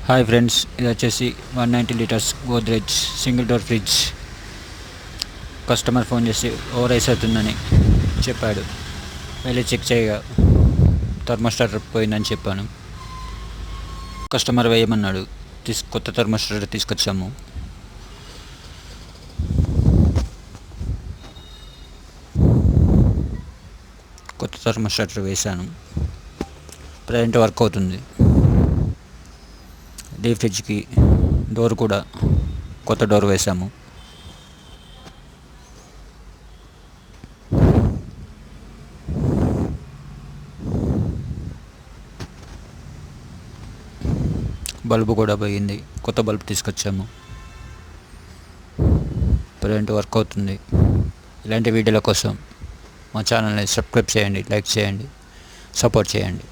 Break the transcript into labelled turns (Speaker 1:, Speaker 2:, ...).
Speaker 1: Hi friends, ఇది వచ్చేసి 190 litres Godrej single door fridge. Customer phone చేసి ఓవర్ ఐస్ అవుతుందని చెప్పాడు. వెళ్ళి చెక్ చేయగా థర్మోస్టాట్ పోయిందని చెప్పాను. కస్టమర్ వేయమన్నాడు. కొత్త థర్మోస్టాట్ తీసుకొచ్చాము. కొత్త థర్మోస్టాట్ వేశాను. ప్రజెంట్ వర్క్ అవుతుంది. డీ ఫ్రిడ్జ్కి డోర్ కూడా కొత్త డోర్ వేసాము. బల్బు కూడా పోయింది. కొత్త బల్బు తీసుకొచ్చాము. ప్రజెంట్ వర్క్ అవుతుంది. ఇలాంటి వీడియోల కోసం మా ఛానల్ని సబ్స్క్రైబ్ చేయండి, లైక్ చేయండి, సపోర్ట్ చేయండి.